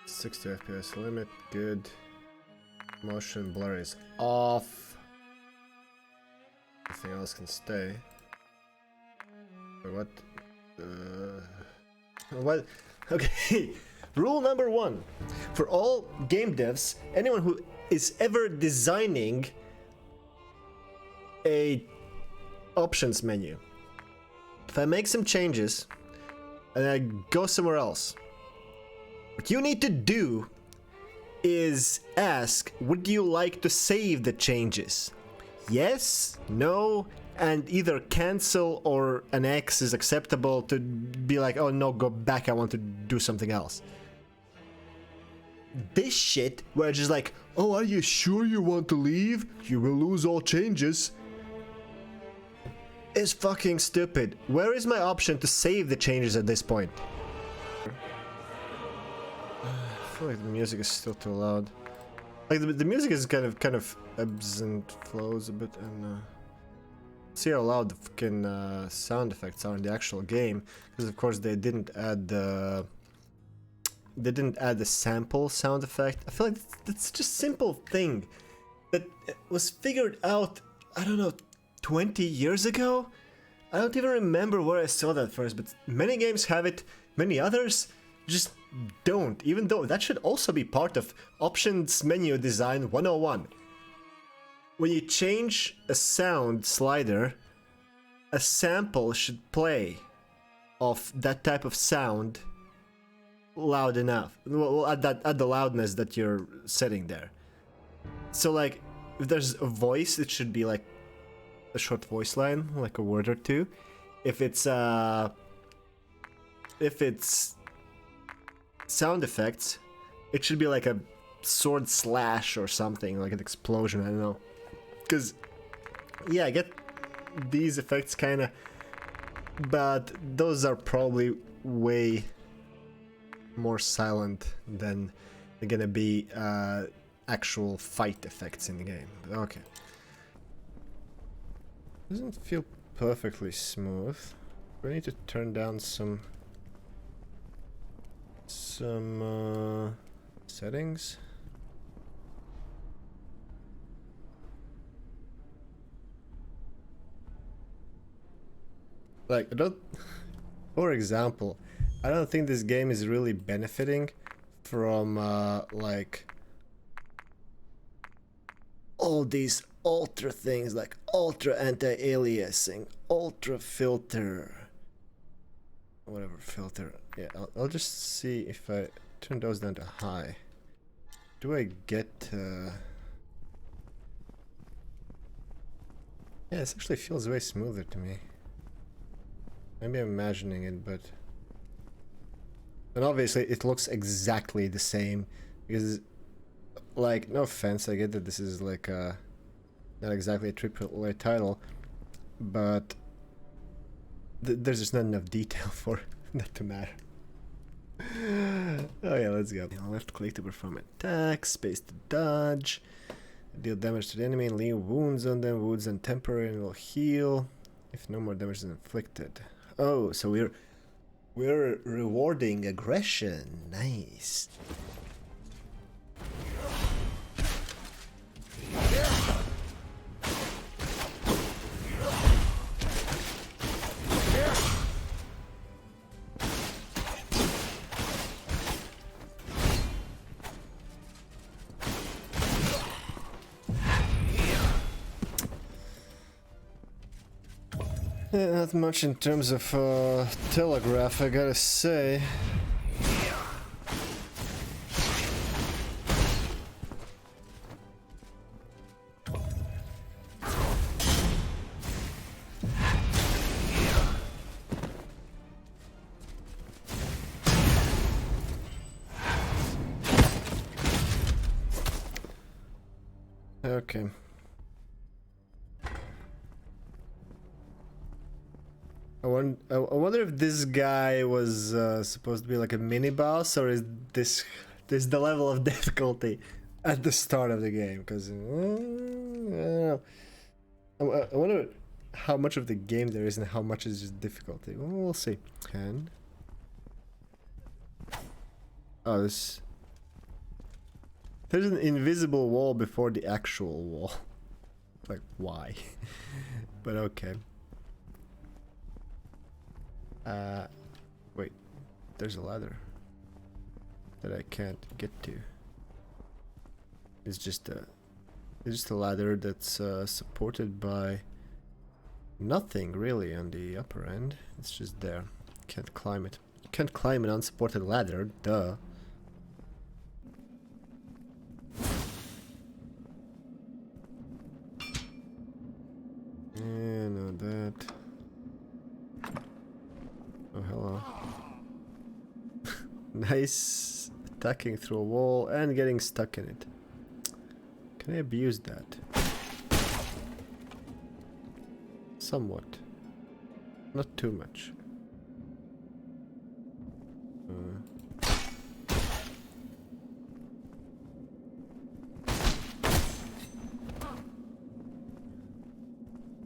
60 FPS limit, good. Motion blur is off. Everything else can stay. What? What? Okay. Rule number 1. For all game devs, anyone who is ever designing a options menu, if I make some changes and I go somewhere else, what you need to do is ask, would you like to save the changes? Yes, no, and either cancel or an X is acceptable to be like, oh no, go back, I want to do something else. This shit, where it's just like, oh, are you sure you want to leave? You will lose all changes, is fucking stupid. Where is my option to save the changes at this point? I feel like the music is still too loud. Like the music is kind of ebbs and flows a bit, and see how loud the fucking sound effects are in the actual game, because of course they didn't add the sample sound effect. I feel like that's just a simple thing that was figured out, I don't know, 20 years ago? I don't even remember where I saw that first, but many games have it, many others just don't, even though that should also be part of options menu design 101. When you change a sound slider, a sample should play of that type of sound loud enough. Well, at the loudness that you're setting there. So like, if there's a voice, it should be like a short voice line, like a word or two. If it's sound effects, it should be like a sword slash or something, like an explosion, I don't know. Because, yeah, I get these effects kinda, but those are probably way more silent than they're gonna be actual fight effects in the game. But okay. Doesn't feel perfectly smooth. We need to turn down some settings. Like, for example, I don't think this game is really benefiting from like all these ultra things, like ultra anti-aliasing, ultra filter, whatever filter. Yeah, I'll just see if I turn those down to high. Do I get yeah, this actually feels way smoother to me. Maybe I'm imagining it, but... And obviously it looks exactly the same, because, like, no offense, I get that this is like not exactly a AAA title, but there's just not enough detail for that to matter. Oh yeah, let's go. Left click to perform attack, space to dodge, deal damage to the enemy and leave wounds on them. Wounds and temporary and will heal if no more damage is inflicted. Oh, so we're rewarding aggression. Nice. Yeah, not much in terms of telegraph, I gotta say. Okay. I wonder if this guy was supposed to be like a mini boss, or is this the level of difficulty at the start of the game? Because I don't know. I wonder how much of the game there is and how much is just difficulty. Well, we'll see. 10. Oh, this. There's an invisible wall before the actual wall. Like, why? But okay. Wait. There's a ladder that I can't get to. It's just a ladder that's supported by nothing really on the upper end. It's just there. Can't climb it. You can't climb an unsupported ladder, duh. Yeah, no that. Oh, hello. Nice attacking through a wall and getting stuck in it. Can I abuse that? Somewhat. Not too much.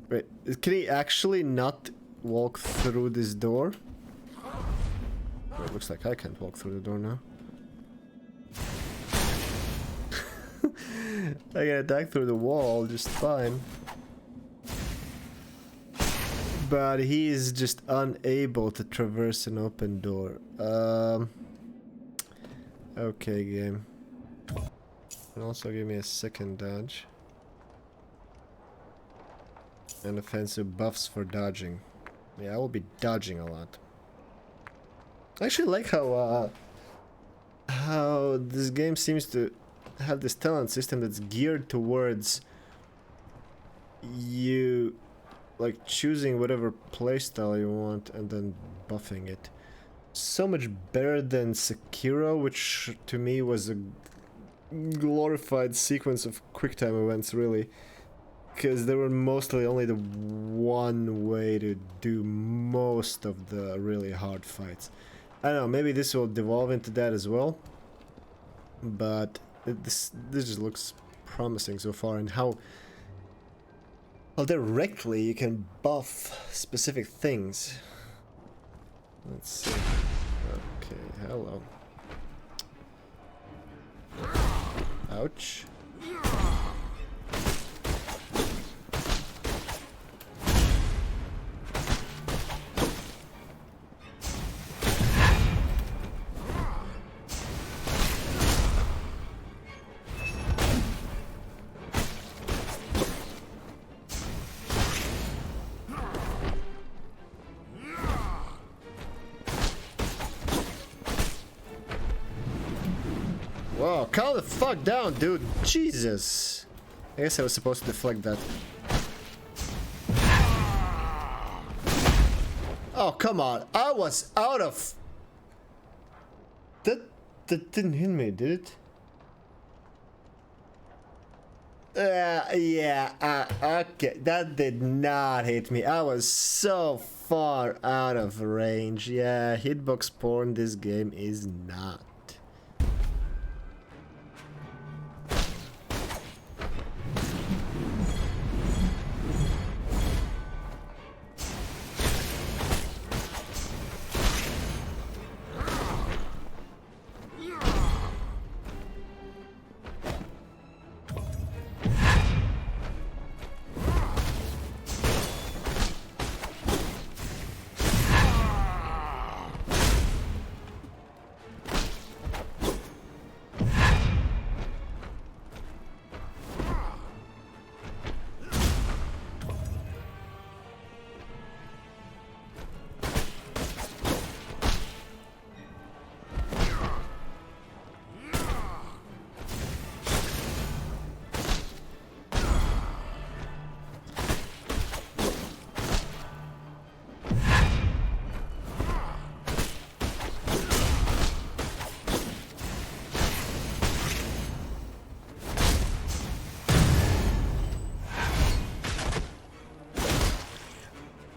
Wait, can he actually not walk through this door? Well, it looks like I can't walk through the door now. I can attack through the wall just fine. But he is just unable to traverse an open door. Okay, game. And also give me a second dodge. And offensive buffs for dodging. Yeah, I will be dodging a lot. I actually like how this game seems to have this talent system that's geared towards you like choosing whatever playstyle you want and then buffing it. So much better than Sekiro, which to me was a glorified sequence of QuickTime events, really. Because there were mostly only the one way to do most of the really hard fights. I don't know, maybe this will devolve into that as well. But this just looks promising so far, and how directly you can buff specific things. Let's see. Okay, hello. Ouch. Whoa, calm the fuck down, dude. Jesus. I guess I was supposed to deflect that. Oh, come on. I was out of... That didn't hit me, did it? Yeah, okay. That did not hit me. I was so far out of range. Yeah, hitbox porn this game is not.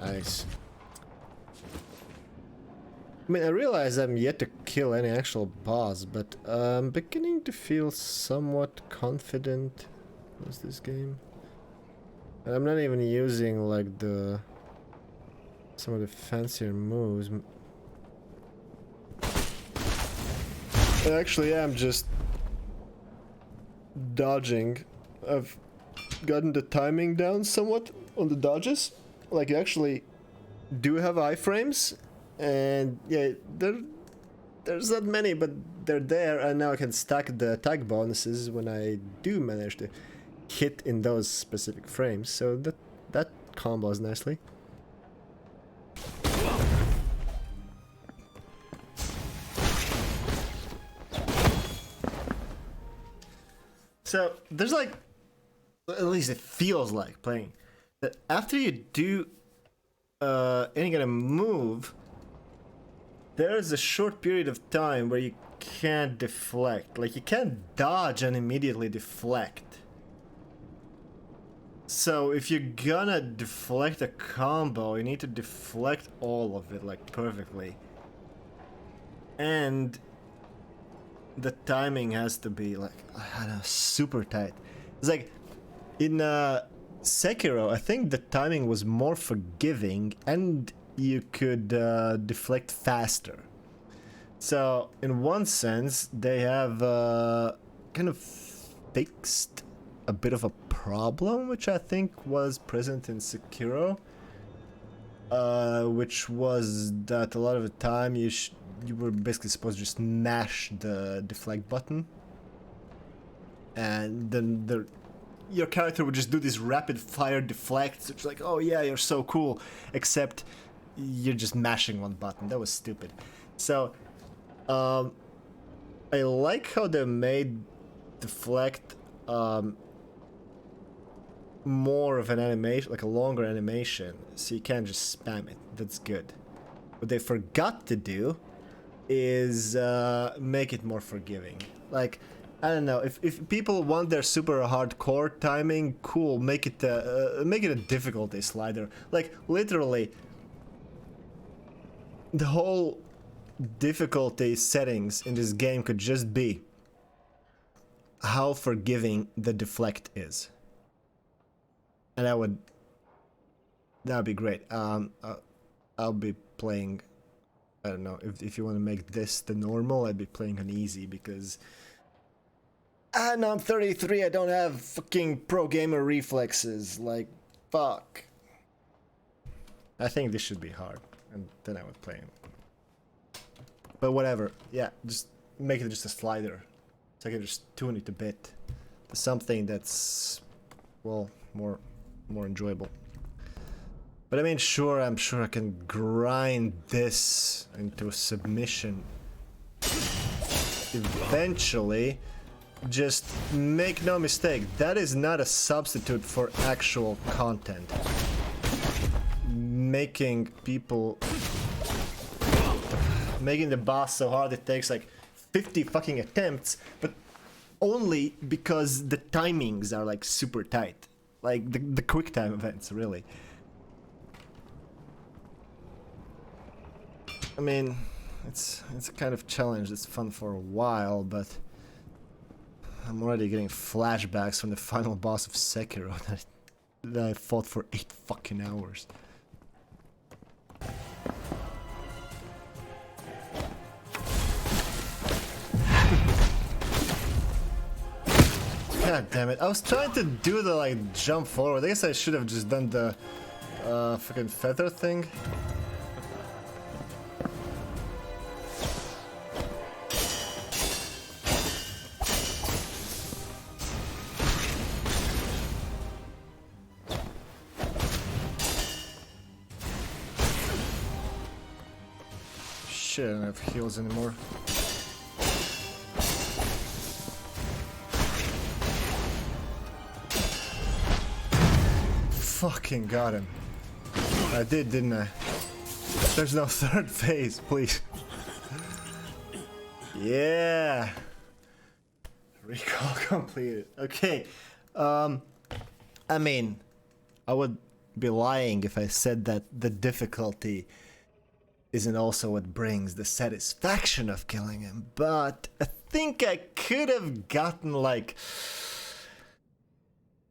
Nice. I mean, I realize I'm yet to kill any actual boss, but I'm beginning to feel somewhat confident with this game. And I'm not even using like some of the fancier moves. I actually am just dodging, I've gotten the timing down somewhat on the dodges. Like, you actually do have iframes, and yeah, there's not many, but they're there, and now I can stack the attack bonuses when I do manage to hit in those specific frames, so that combos nicely. So there's like, at least it feels like playing, that after you do any kind of move, there's a short period of time where you can't deflect. Like, you can't dodge and immediately deflect. So if you're gonna deflect a combo, you need to deflect all of it, like, perfectly. And the timing has to be, like, I don't know, super tight. It's like, in Sekiro, I think the timing was more forgiving, and you could deflect faster. So, in one sense, they have kind of fixed a bit of a problem, which I think was present in Sekiro, which was that a lot of the time you were basically supposed to just mash the deflect button, and then your character would just do these rapid fire deflects. It's like, oh yeah, you're so cool, except you're just mashing one button. That was stupid. So I like how they made deflect more of an animation, like a longer animation, so you can't just spam it. That's good. What they forgot to do is make it more forgiving. Like, I don't know, if people want their super hardcore timing, cool, make it a difficulty slider. Like, literally, the whole difficulty settings in this game could just be how forgiving the deflect is, and that would be great. I'll be playing, I don't know, if you want to make this the normal, I'd be playing on easy, because no, I'm 33, I don't have fucking pro gamer reflexes, like, fuck. I think this should be hard, and then I would play him. But whatever, yeah, just make it just a slider, so I can just tune it a bit to something that's, well, more enjoyable. But I mean, sure, I'm sure I can grind this into a submission eventually. Just make no mistake, that is not a substitute for actual content. Making the boss so hard it takes like 50 fucking attempts, but only because the timings are like super tight. Like the quick time events, really. I mean, it's a kind of challenge that's fun for a while, but I'm already getting flashbacks from the final boss of Sekiro that I fought for 8 fucking hours. God damn it, I was trying to do the, like, jump forward. I guess I should have just done the fucking feather thing. Shit, I don't have heals anymore. Fucking got him. I did, didn't I? There's no third phase, please. Yeah. Recall completed. Okay. I mean, I would be lying if I said that the difficulty isn't also what brings the satisfaction of killing him, but I think I could have gotten like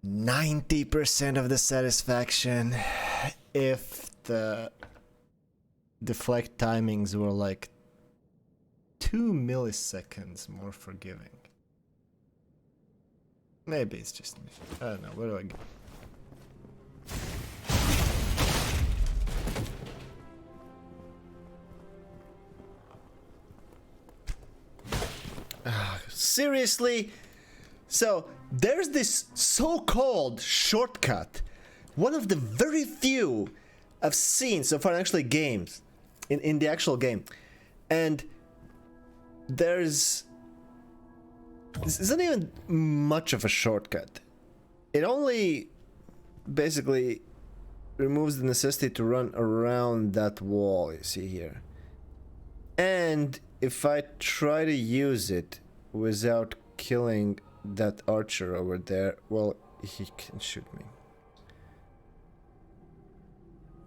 90% of the satisfaction if the deflect timings were like 2 milliseconds more forgiving. Maybe it's just me. I don't know. Where do I go? Seriously? So, there's this so-called shortcut. One of the very few I've seen so far in actually games. In the actual game. And this isn't even much of a shortcut. It only basically removes the necessity to run around that wall you see here. And if I try to use it without killing that archer over there, well, he can shoot me.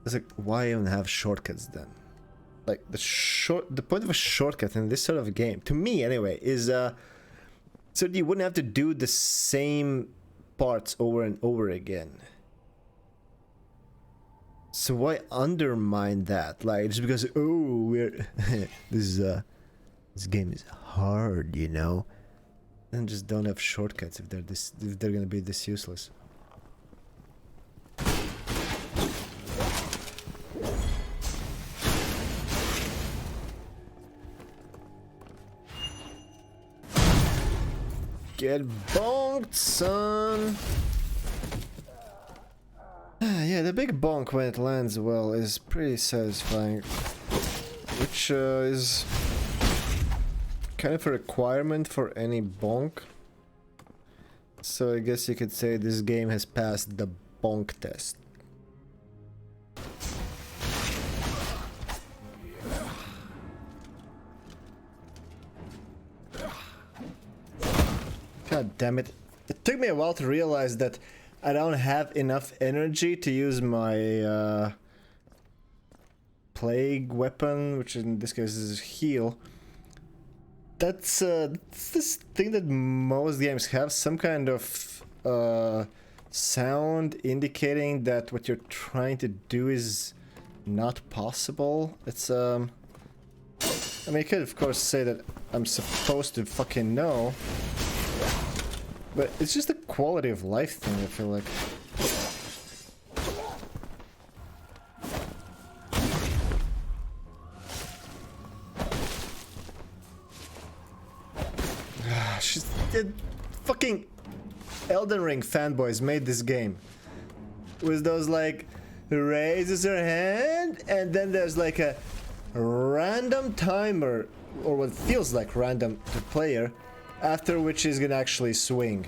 It's like, why even have shortcuts then? Like, the point of a shortcut in this sort of a game, to me anyway, is so you wouldn't have to do the same parts over and over again. So why undermine that? Like, just because, oh, we're this game is hard, you know, and just don't have shortcuts if they're gonna be this useless. Get bonked, son! Yeah, the big bonk when it lands well is pretty satisfying. Which is kind of a requirement for any bonk. So I guess you could say this game has passed the bonk test. God damn it. It took me a while to realize that I don't have enough energy to use my plague weapon, which in this case is heal. That's this thing that most games have, some kind of sound indicating that what you're trying to do is not possible. It's I mean, you could of course say that I'm supposed to fucking know. But it's just a quality of life thing, I feel like. The fucking Elden Ring fanboys made this game. With those like, raises her hand, and then there's like a random timer, or what feels like random to player, after which he's gonna actually swing.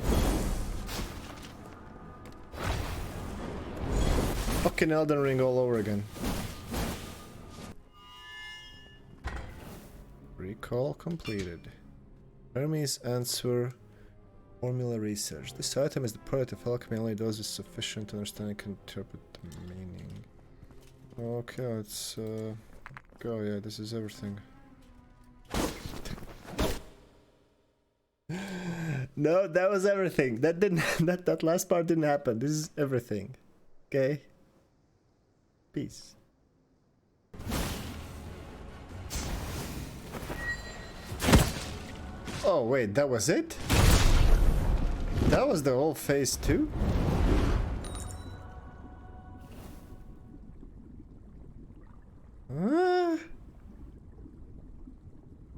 Fucking Elden Ring all over again. Recall completed. Hermes answer formula research. This item is the product of alchemy, only those with sufficient understanding can interpret the meaning. Okay, let's go. Yeah, this is everything. No, that was everything. That didn't. That last part didn't happen. This is everything. Okay. Peace. Oh wait, that was it? That was the whole phase 2?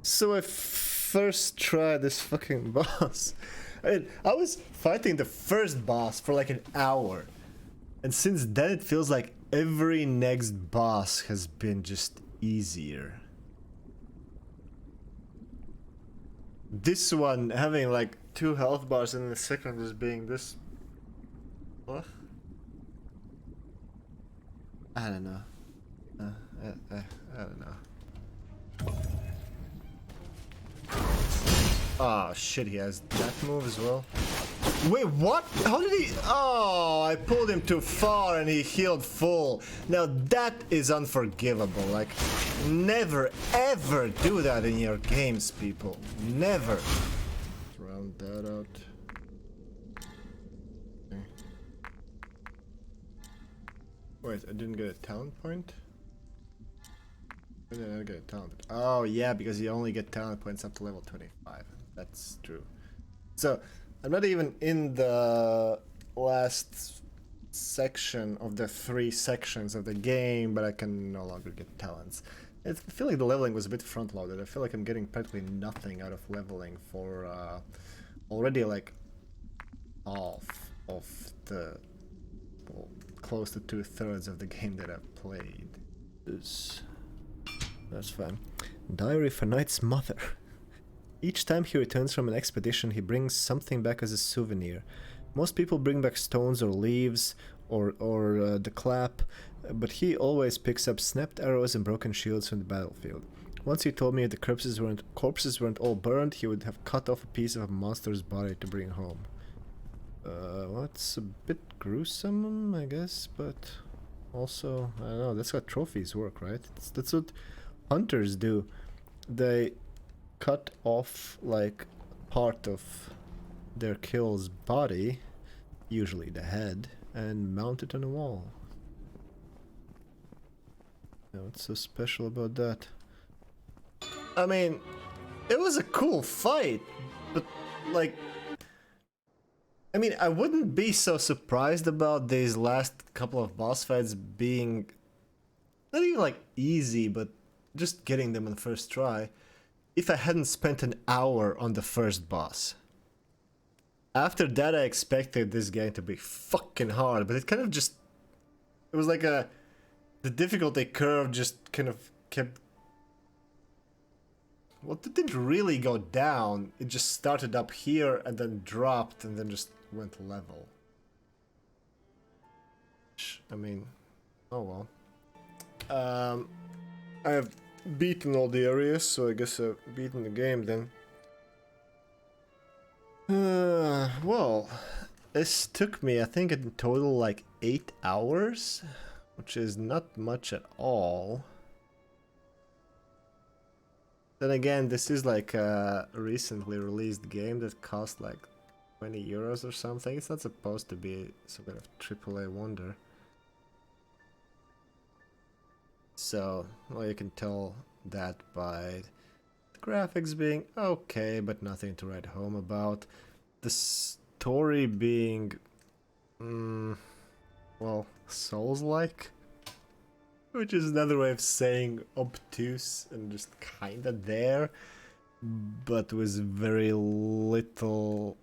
So I first tried this fucking boss. I mean, I was fighting the first boss for like an hour. And since then it feels like every next boss has been just easier. This one having like 2 health bars and the second is being this. What? I don't know. I don't know. Oh shit, he has that move as well. Wait, what? How did he? Oh, I pulled him too far and he healed full. Now that is unforgivable. Like, never ever do that in your games, people. Never. Round that out. Okay. Wait, I didn't get a talent point? I didn't get a talent. Oh yeah, because you only get talent points up to level 25. That's true. So I'm not even in the last section of the 3 sections of the game, but I can no longer get talents. I feel like the leveling was a bit front-loaded. I feel like I'm getting practically nothing out of leveling for already like half of the, well, close to 2/3 of the game that I've played. That's fine. Diary of a Knight's Mother. Each time he returns from an expedition, he brings something back as a souvenir. Most people bring back stones or leaves or the clap, but he always picks up snapped arrows and broken shields from the battlefield. Once he told me if the corpses weren't all burned, he would have cut off a piece of a monster's body to bring home. That's a bit gruesome, I guess, but also, I don't know, that's how trophies work, right? That's what hunters do. They cut off, like, part of their kill's body, usually the head, and mount it on a wall. Now, what's so special about that? I mean, it was a cool fight, but, like, I mean, I wouldn't be so surprised about these last couple of boss fights being not even like easy, but just getting them on the first try, if I hadn't spent an hour on the first boss. After that, I expected this game to be fucking hard, but it kind of just, it was like the difficulty curve just kind of kept, well, it didn't really go down, it just started up here and then dropped and then just went level. I mean, oh well. I have beaten all the areas, so I guess I've beaten the game then. Well, this took me, I think in total like 8 hours, which is not much at all. Then again, this is like a recently released game that cost like 20 euros or something. It's not supposed to be some kind of AAA wonder. So, well, you can tell that by the graphics being okay, but nothing to write home about. The story being, well, Souls-like, which is another way of saying obtuse and just kinda there, but with very little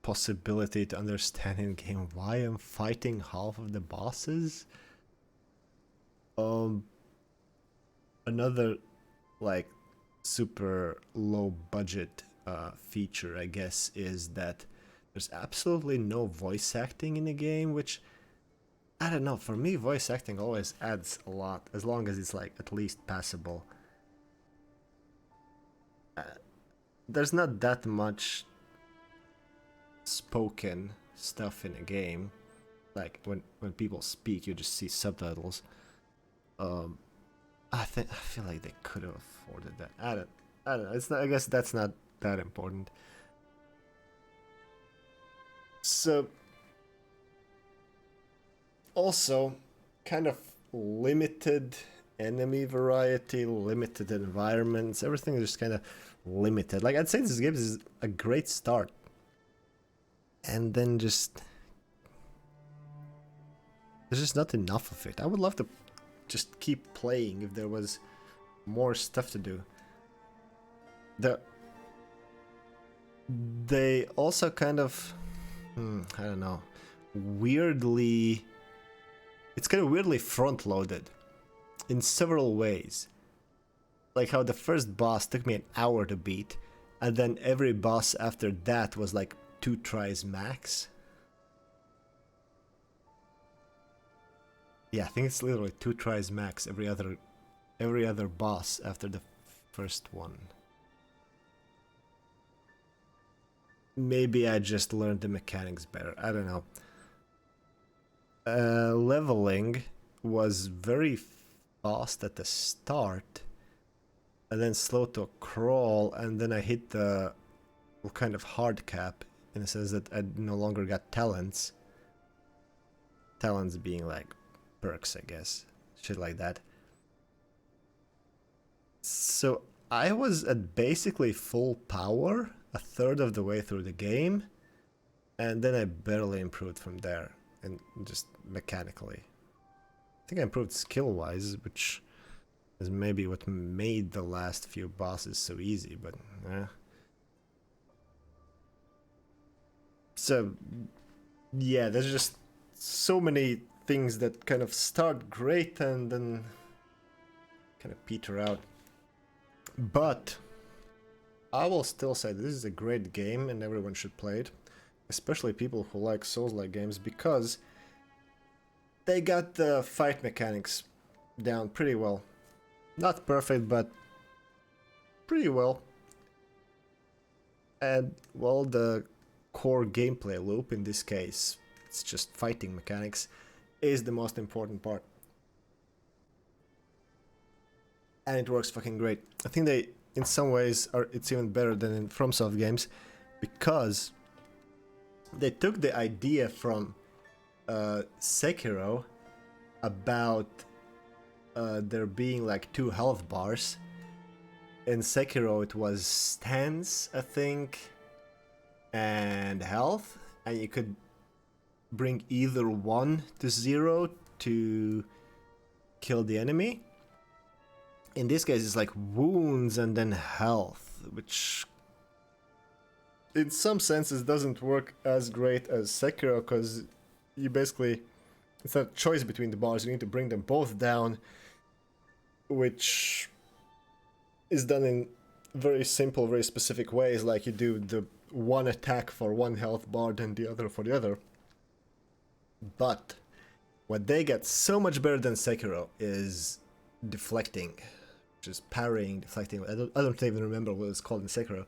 possibility to understand in game why I'm fighting half of the bosses. Another like super low budget feature, I guess, is that there's absolutely no voice acting in the game, which I don't know, for me voice acting always adds a lot, as long as it's like at least passable. There's not that much spoken stuff in a game, like when people speak you just see subtitles. I feel like they could have afforded that. I don't know, it's not, I guess that's not that important. So also kind of limited enemy variety, limited environments, everything is just kind of limited. Like, I'd say this game is a great start, and then just there's just not enough of it. I would love to just keep playing if there was more stuff to do. They also kind of, I don't know, weirdly, it's kind of weirdly front-loaded in several ways. Like how the first boss took me an hour to beat, and then every boss after that was like 2 tries max. Yeah, I think it's literally 2 tries max every other boss after the first one. Maybe I just learned the mechanics better, I don't know. Leveling was very fast at the start, and then slow to a crawl, and then I hit the kind of hard cap, in the sense that I no longer got talents. Talents being like perks, I guess. Shit like that. So I was at basically full power a third of the way through the game, and then I barely improved from there, and just mechanically. I think I improved skill-wise, which is maybe what made the last few bosses so easy, but So, yeah, there's just so many things that kind of start great and then kind of peter out. But I will still say this is a great game and everyone should play it, especially people who like Souls-like games, because they got the fight mechanics down pretty well. Not perfect, but pretty well. And, well, the core gameplay loop, in this case, it's just fighting mechanics, is the most important part. And it works fucking great. I think they, in some ways, it's even better than in FromSoft games, because they took the idea from Sekiro about there being like 2 health bars. In Sekiro it was stance, I think, and health, and you could bring either one to 0 to kill the enemy. In this case it's like wounds and then health, which in some senses doesn't work as great as Sekiro, because you basically, it's a choice between the bars, you need to bring them both down, which is done in very simple, very specific ways, like you do the one attack for one health bar, then the other for the other. But what they get so much better than Sekiro is deflecting, which is parrying, deflecting. I don't even remember what it's called in Sekiro.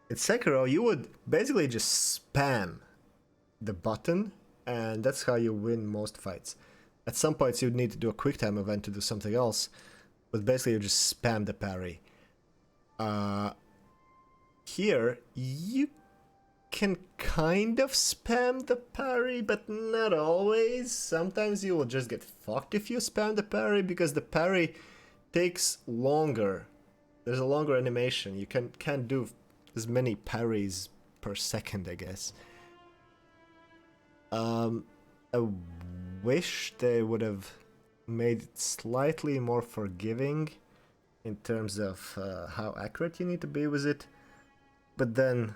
In Sekiro, you would basically just spam the button, and that's how you win most fights. At some points you'd need to do a quick time event to do something else, but basically you just spam the parry. Here, you can kind of spam the parry, but not always. Sometimes you will just get fucked if you spam the parry, because the parry takes longer. There's a longer animation. You can't do as many parries per second, I guess. I wish they would have made it slightly more forgiving in terms of how accurate you need to be with it, but then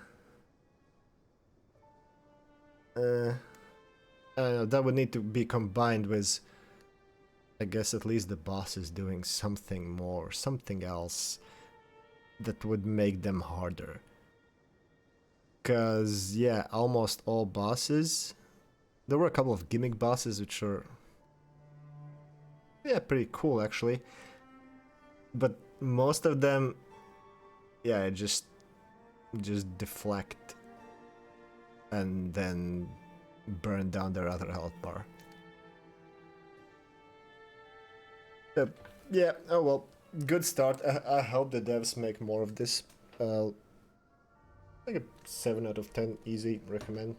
I don't know, that would need to be combined with, I guess, at least the bosses doing something more, something else that would make them harder. Because, yeah, almost all bosses, there were a couple of gimmick bosses which are, yeah, pretty cool actually, but most of them, yeah, just deflect and then burn down their other health bar. Yeah, oh well, good start. I hope the devs make more of this. Like a 7 out of 10, easy, recommend.